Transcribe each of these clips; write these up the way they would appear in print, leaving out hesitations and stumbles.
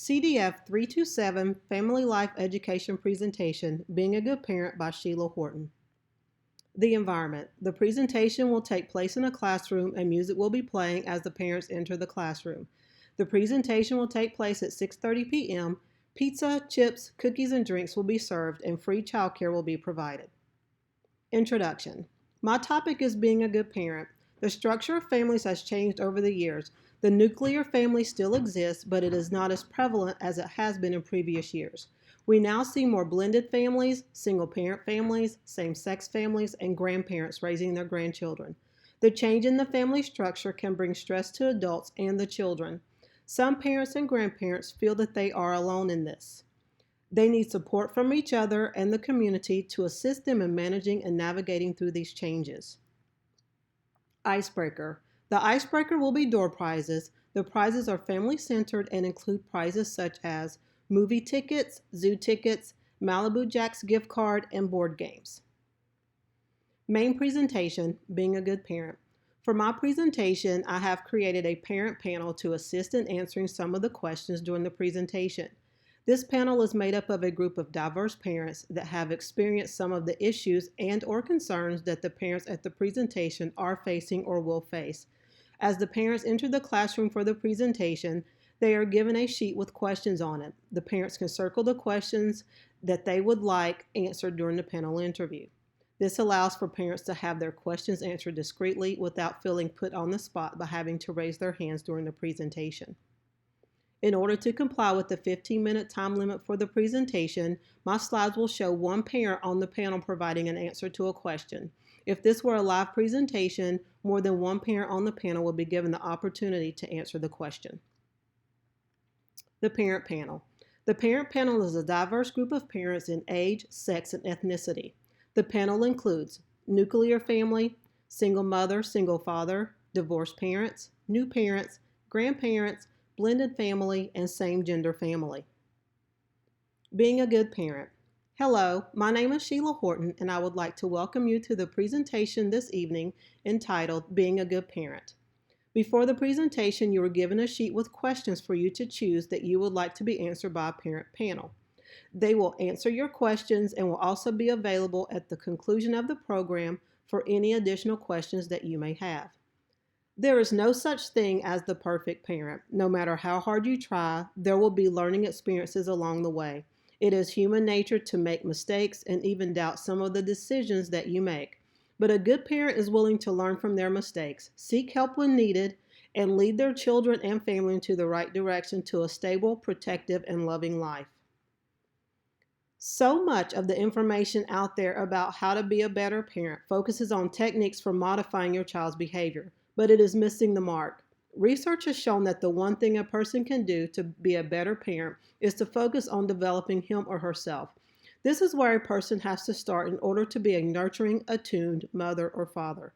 CDF 327 Family Life Education Presentation, Being a Good Parent by Sheila Horton. The environment. The presentation will take place in a classroom and music will be playing as the parents enter the classroom. The presentation will take place at 6:30 p.m. Pizza, chips, cookies, and drinks will be served and free childcare will be provided. Introduction. My topic is being a good parent. The structure of families has changed over the years. The nuclear family still exists, but it is not as prevalent as it has been in previous years. We now see more blended families, single-parent families, same-sex families, and grandparents raising their grandchildren. The change in the family structure can bring stress to adults and the children. Some parents and grandparents feel that they are alone in this. They need support from each other and the community to assist them in managing and navigating through these changes. Icebreaker. The icebreaker will be door prizes. The prizes are family-centered and include prizes such as movie tickets, zoo tickets, Malibu Jack's gift card, and board games. Main presentation, Being a Good Parent. For my presentation, I have created a parent panel to assist in answering some of the questions during the presentation. This panel is made up of a group of diverse parents that have experienced some of the issues and or concerns that the parents at the presentation are facing or will face. As the parents enter the classroom for the presentation, they are given a sheet with questions on it. The parents can circle the questions that they would like answered during the panel interview. This allows for parents to have their questions answered discreetly without feeling put on the spot by having to raise their hands during the presentation. In order to comply with the 15-minute time limit for the presentation, my slides will show one parent on the panel providing an answer to a question. If this were a live presentation, more than one parent on the panel would be given the opportunity to answer the question. The parent panel. The parent panel is a diverse group of parents in age, sex, and ethnicity. The panel includes nuclear family, single mother, single father, divorced parents, new parents, grandparents, blended family, and same-gender family. Being a good parent. Hello, my name is Sheila Horton, and I would like to welcome you to the presentation this evening entitled Being a Good Parent. Before the presentation, you were given a sheet with questions for you to choose that you would like to be answered by a parent panel. They will answer your questions and will also be available at the conclusion of the program for any additional questions that you may have. There is no such thing as the perfect parent. No matter how hard you try, there will be learning experiences along the way. It is human nature to make mistakes and even doubt some of the decisions that you make. But a good parent is willing to learn from their mistakes, seek help when needed, and lead their children and family into the right direction to a stable, protective, and loving life. So much of the information out there about how to be a better parent focuses on techniques for modifying your child's behavior, but it is missing the mark. Research has shown that the one thing a person can do to be a better parent is to focus on developing him or herself. This is where a person has to start in order to be a nurturing, attuned mother or father.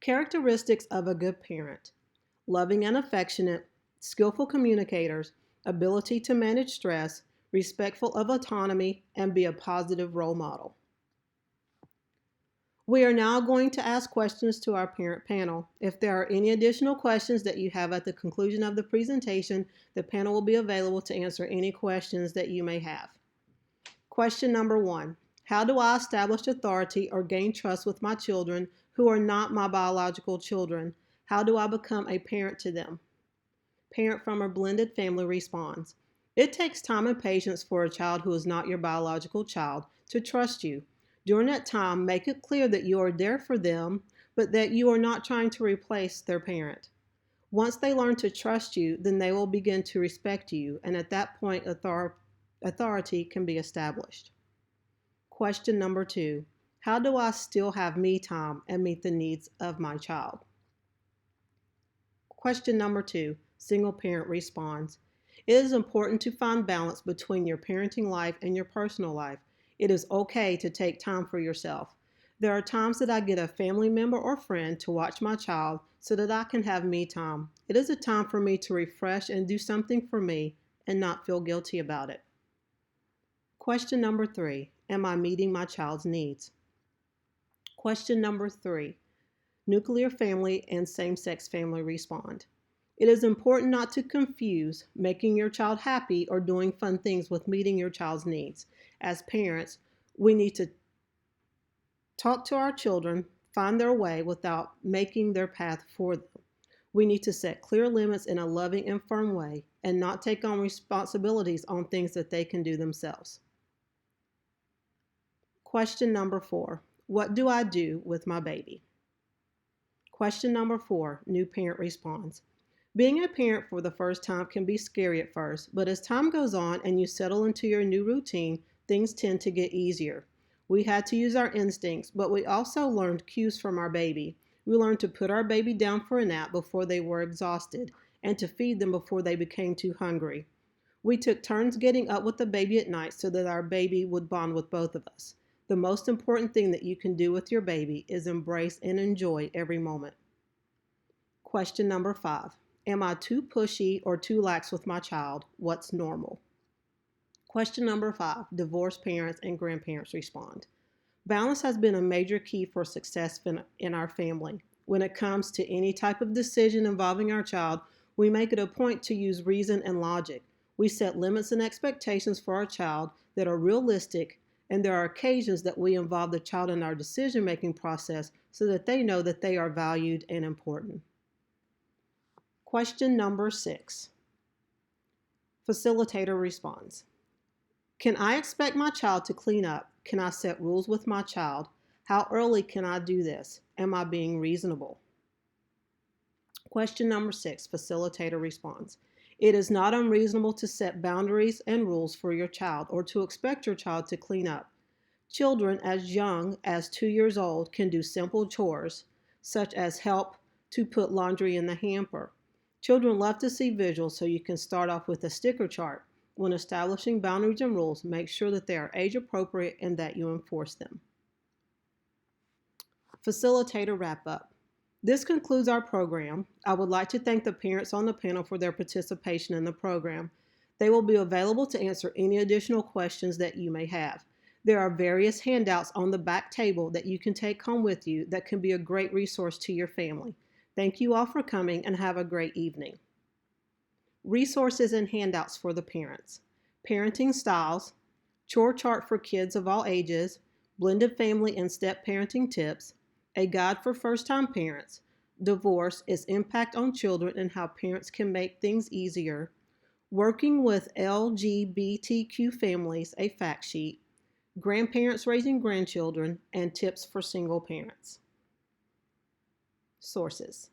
Characteristics of a good parent: loving and affectionate, skillful communicators, ability to manage stress, respectful of autonomy, and be a positive role model. We are now going to ask questions to our parent panel. If there are any additional questions that you have at the conclusion of the presentation, the panel will be available to answer any questions that you may have. Question number 1. How do I establish authority or gain trust with my children who are not my biological children? How do I become a parent to them? Parent from a blended family responds: it takes time and patience for a child who is not your biological child to trust you. During that time, make it clear that you are there for them, but that you are not trying to replace their parent. Once they learn to trust you, then they will begin to respect you, and at that point, authority can be established. Question number 2. How do I still have me time and meet the needs of my child? Question number 2. Single parent responds: it is important to find balance between your parenting life and your personal life. It is okay to take time for yourself. There are times that I get a family member or friend to watch my child so that I can have me time. It is a time for me to refresh and do something for me and not feel guilty about it. Question number 3. Am I meeting my child's needs? Question number 3. Nuclear family and same-sex family respond: It is important not to confuse making your child happy or doing fun things with meeting your child's needs. As parents, we need to talk to our children, find their way without making their path for them. We need to set clear limits in a loving and firm way and not take on responsibilities on things that they can do themselves. Question number 4. What do I do with my baby? Question number 4. New parent responds. Being a parent for the first time can be scary at first, but as time goes on and you settle into your new routine, things tend to get easier. We had to use our instincts, but we also learned cues from our baby. We learned to put our baby down for a nap before they were exhausted and to feed them before they became too hungry. We took turns getting up with the baby at night so that our baby would bond with both of us. The most important thing that you can do with your baby is embrace and enjoy every moment. Question number 5. Am I too pushy or too lax with my child? What's normal? Question number 5. Divorced parents and grandparents respond. Balance has been a major key for success in our family. When it comes to any type of decision involving our child, we make it a point to use reason and logic. We set limits and expectations for our child that are realistic, and there are occasions that we involve the child in our decision-making process so that they know that they are valued and important. Question number 6. Facilitator responds. Can I expect my child to clean up? Can I set rules with my child? How early can I do this? Am I being reasonable? Question number 6. Facilitator responds. It is not unreasonable to set boundaries and rules for your child or to expect your child to clean up. Children as young as 2 years old can do simple chores, such as help to put laundry in the hamper. Children love to see visuals, so you can start off with a sticker chart. When establishing boundaries and rules, make sure that they are age appropriate and that you enforce them. Facilitator wrap-up. This concludes our program. I would like to thank the parents on the panel for their participation in the program. They will be available to answer any additional questions that you may have. There are various handouts on the back table that you can take home with you that can be a great resource to your family. Thank you all for coming and have a great evening. Resources and handouts for the parents. Parenting styles, chore chart for kids of all ages, blended family and step parenting tips, a guide for first-time parents, divorce, its impact on children and how parents can make things easier, working with LGBTQ families, a fact sheet, grandparents raising grandchildren, and tips for single parents. Sources.